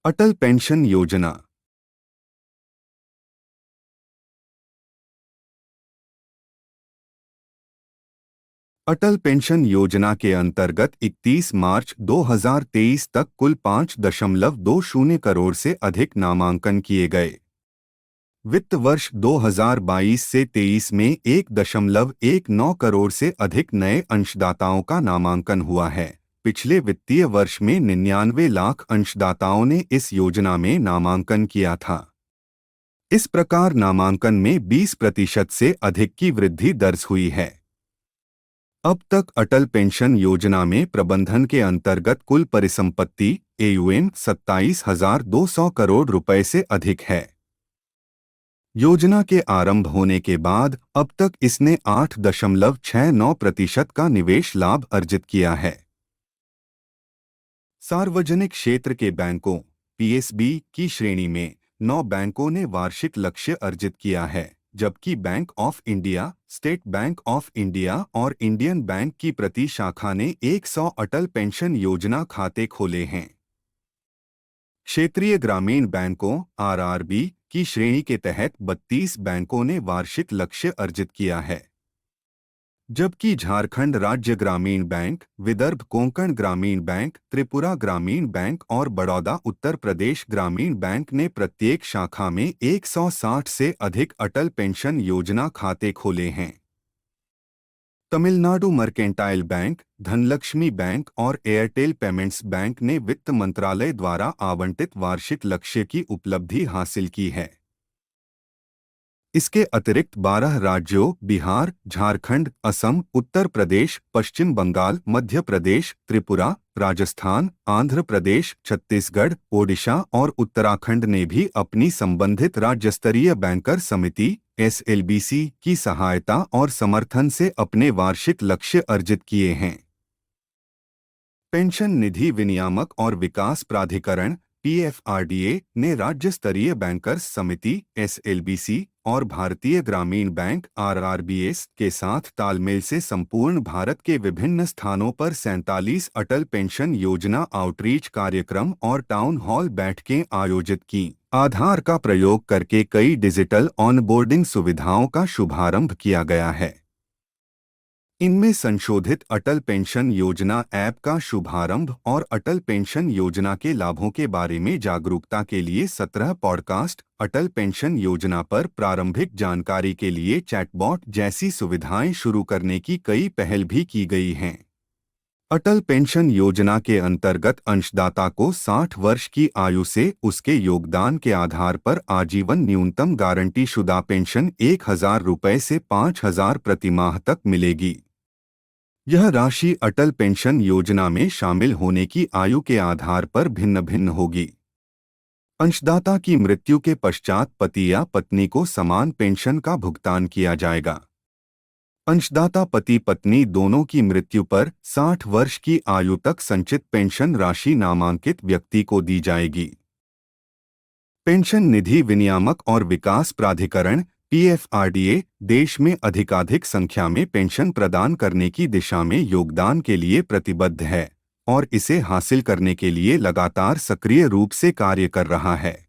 अटल pension योजना। अटल pension योजना के अंतर्गत 31 मार्च 2023 तक कुल 5.20 करोड़ से अधिक नामांकन किए गए। वित्त वर्ष 2022 से 23 में 1.19 करोड़ से अधिक नए अंशदाताओं का नामांकन हुआ है। पिछले वित्तीय वर्ष में 99 लाख अंशदाताओं ने इस योजना में नामांकन किया था। इस प्रकार नामांकन में 20% से अधिक की वृद्धि दर्ज हुई है। अब तक अटल पेंशन योजना में प्रबंधन के अंतर्गत कुल परिसंपत्ति AUM 27,200 करोड़ रुपए से अधिक है। योजना के आरंभ होने के बाद अब तक इसने 8.69% का निवेश लाभ अर्जित किया है। सार्वजनिक क्षेत्र के बैंकों PSB की श्रेणी में 9 बैंकों ने वार्षिक लक्ष्य अर्जित किया है, जबकि bank of India, state bank of India और इंडियन बैंक की प्रति शाखा ने 100 अटल पेंशन योजना खाते खोले हैं। क्षेत्रीय ग्रामीण बैंकों RRB की श्रेणी के तहत 32 बैंकों ने वार्षिक लक्ष्य अर्जित किया है, जबकि झारखंड राज्य ग्रामीण बैंक, विदर्भ कोंकण ग्रामीण बैंक, त्रिपुरा ग्रामीण बैंक और बड़ौदा उत्तर प्रदेश ग्रामीण बैंक ने प्रत्येक शाखा में 160 से अधिक अटल पेंशन योजना खाते खोले हैं। Tamil Nadu mercantile bank, Dhanlaxmi bank और एयरटेल पेमेंट्स बैंक ने वित्त मंत्रालय द्वारा आवंटित वार्षिक लक्ष्य की उपलब्धि हासिल की है। इसके अतिरिक्त 12 राज्यों बिहार, झारखंड, असम, उत्तर प्रदेश, पश्चिम बंगाल, मध्य प्रदेश, त्रिपुरा, राजस्थान, आंध्र प्रदेश, छत्तीसगढ़, ओडिशा और उत्तराखंड ने भी अपनी संबंधित राज्य स्तरीय बैंकर समिति SLBC की सहायता और समर्थन से अपने वार्षिक लक्ष्य अर्जित किए हैं। पेंशन निधि विनियामक और विकास प्राधिकरण PFRDA ने राज्य स्तरीय बैंकर्स समिति SLBC और भारतीय ग्रामीण बैंक RRBS के साथ तालमेल से संपूर्ण भारत के विभिन्न स्थानों पर 47 अटल पेंशन योजना आउटरीच कार्यक्रम और टाउन हॉल बैठकें आयोजित की। आधार का प्रयोग करके कई डिजिटल ऑनबोर्डिंग सुविधाओं का शुभारंभ किया गया है। इनमें संशोधित अटल पेंशन योजना ऐप का शुभारंभ और अटल पेंशन योजना के लाभों के बारे में जागरूकता के लिए 17 पॉडकास्ट, अटल पेंशन योजना पर प्रारंभिक जानकारी के लिए चैटबॉट जैसी सुविधाएं शुरू करने की कई पहल भी की गई हैं। अटल पेंशन योजना के अंतर्गत अंशदाता को 60 वर्ष की आयु से उसके योगदान के आधार पर आजीवन न्यूनतम गारंटीशुदा पेंशन 1,000 रुपये से 5,000 प्रति माह तक मिलेगी। यह राशि अटल पेंशन योजना में शामिल होने की आयु के आधार पर भिन्न भिन्न होगी। अंशदाता की मृत्यु के पश्चात पति या पत्नी को समान पेंशन का भुगतान किया जाएगा। अंशदाता पति पत्नी दोनों की मृत्यु पर 60 वर्ष की आयु तक संचित पेंशन राशि नामांकित व्यक्ति को दी जाएगी। पेंशन निधि विनियामक और विकास प्राधिकरण PFRDA देश में अधिकाधिक संख्या में पेंशन प्रदान करने की दिशा में योगदान के लिए प्रतिबद्ध है और इसे हासिल करने के लिए लगातार सक्रिय रूप से कार्य कर रहा है।